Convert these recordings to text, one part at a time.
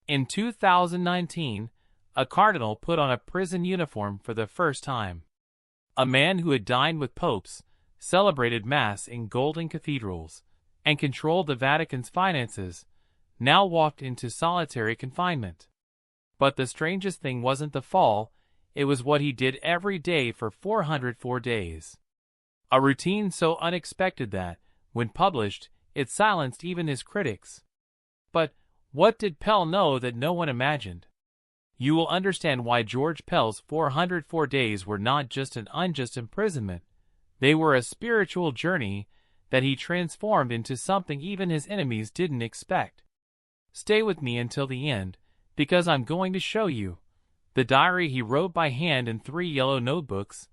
In 2019, a cardinal put on a prison uniform for the first time. A man who had dined with popes, celebrated Mass in golden cathedrals, and controlled the Vatican's finances, now walked into solitary confinement. But the strangest thing wasn't the fall, it was what he did every day for 404 days. A routine so unexpected that, when published, it silenced even his critics. But what did Pell know that no one imagined? You will understand why George Pell's 404 days were not just an unjust imprisonment. They were a spiritual journey that he transformed into something even his enemies didn't expect. Stay with me until the end, because I'm going to show you the diary he wrote by hand in 3 yellow notebooks,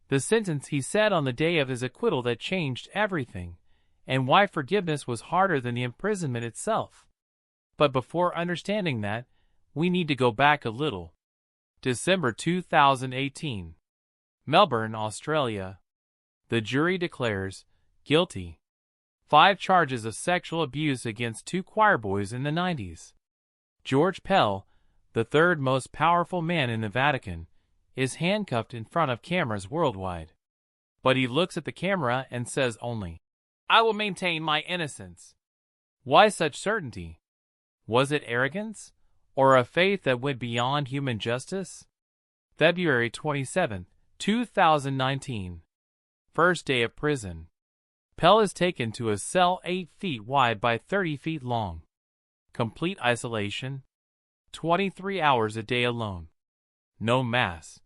the sentence he said on the day of his acquittal that changed everything, and why forgiveness was harder than the imprisonment itself. But before understanding that, we need to go back a little. December 2018. Melbourne, Australia. The jury declares guilty. 5 charges of sexual abuse against 2 choir boys in the 90s. George Pell, the third most powerful man in the Vatican, is handcuffed in front of cameras worldwide. But he looks at the camera and says only, "I will maintain my innocence." Why such certainty? Was it arrogance, or a faith that went beyond human justice? February 27, 2019. First day of prison. Pell is taken to a cell 8 feet wide by 30 feet long. Complete isolation. 23 hours a day alone. No Mass.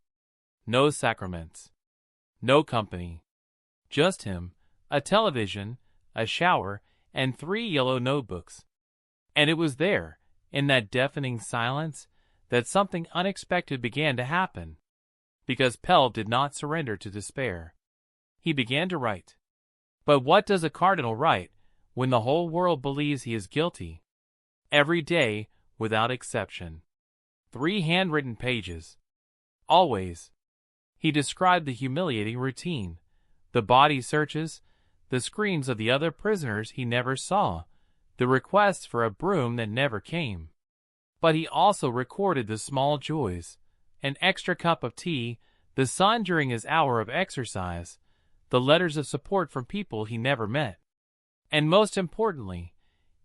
No sacraments. No company. Just him, a television, a shower, and 3 yellow notebooks. And it was there, in that deafening silence, that something unexpected began to happen. Because Pell did not surrender to despair. He began to write. But what does a cardinal write when the whole world believes he is guilty? Every day, without exception. 3 handwritten pages. Always. He described the humiliating routine, the body searches, the screams of the other prisoners he never saw, the requests for a broom that never came. But he also recorded the small joys, an extra cup of tea, the sun during his hour of exercise, the letters of support from people he never met. And most importantly,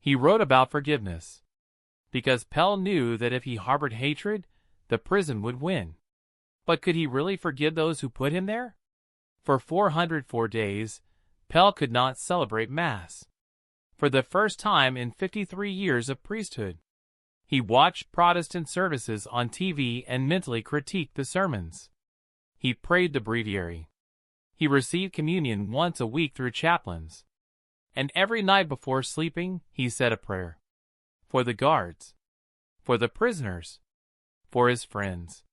he wrote about forgiveness. Because Pell knew that if he harbored hatred, the prison would win. But could he really forgive those who put him there? For 404 days, Pell could not celebrate Mass. For the first time in 53 years of priesthood, he watched Protestant services on TV and mentally critiqued the sermons. He prayed the breviary. He received communion once a week through chaplains. And every night before sleeping, he said a prayer. For the guards. For the prisoners. For his friends.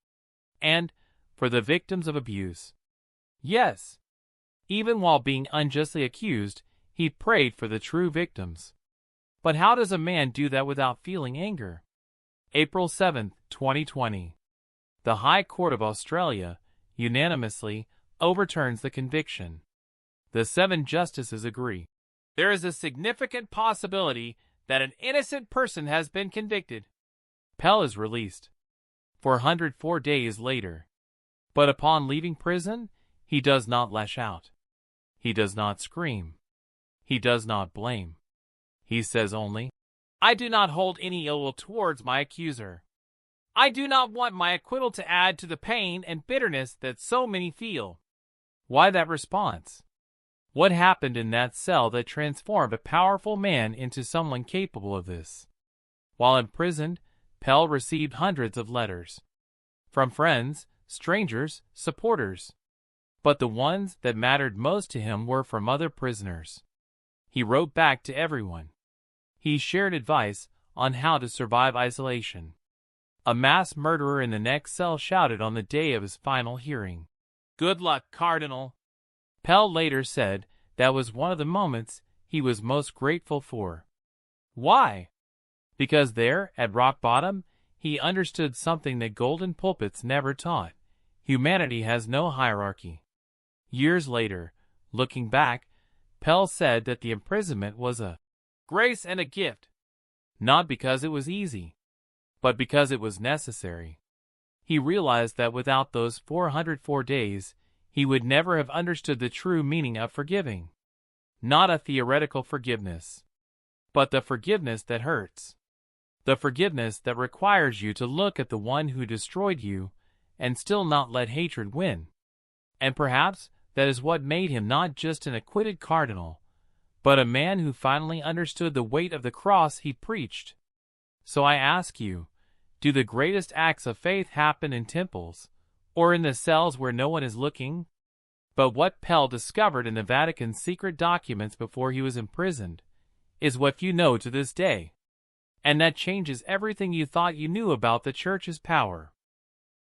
And for the victims of abuse. Yes. Even while being unjustly accused, he prayed for the true victims. But how does a man do that without feeling anger? April 7, 2020. The High Court of Australia unanimously overturns the conviction. The 7 justices agree. There is a significant possibility that an innocent person has been convicted. Pell is released. 404 days later. But upon leaving prison, he does not lash out. He does not scream. He does not blame. He says only, "I do not hold any ill will towards my accuser. I do not want my acquittal to add to the pain and bitterness that so many feel." Why that response? What happened in that cell that transformed a powerful man into someone capable of this? While imprisoned, Pell received hundreds of letters. From friends, strangers, supporters. But the ones that mattered most to him were from other prisoners. He wrote back to everyone. He shared advice on how to survive isolation. A mass murderer in the next cell shouted on the day of his final hearing, "Good luck, Cardinal." Pell later said that was one of the moments he was most grateful for. Why? Because there, at rock bottom, he understood something that golden pulpits never taught. Humanity has no hierarchy. Years later, looking back, Pell said that the imprisonment was a grace and a gift. Not because it was easy, but because it was necessary. He realized that without those 404 days, he would never have understood the true meaning of forgiving. Not a theoretical forgiveness, but the forgiveness that hurts. The forgiveness that requires you to look at the one who destroyed you and still not let hatred win. And perhaps that is what made him not just an acquitted cardinal, but a man who finally understood the weight of the cross he preached. So I ask you, do the greatest acts of faith happen in temples, or in the cells where no one is looking? But what Pell discovered in the Vatican's secret documents before he was imprisoned is what you know to this day. And that changes everything you thought you knew about the Church's power.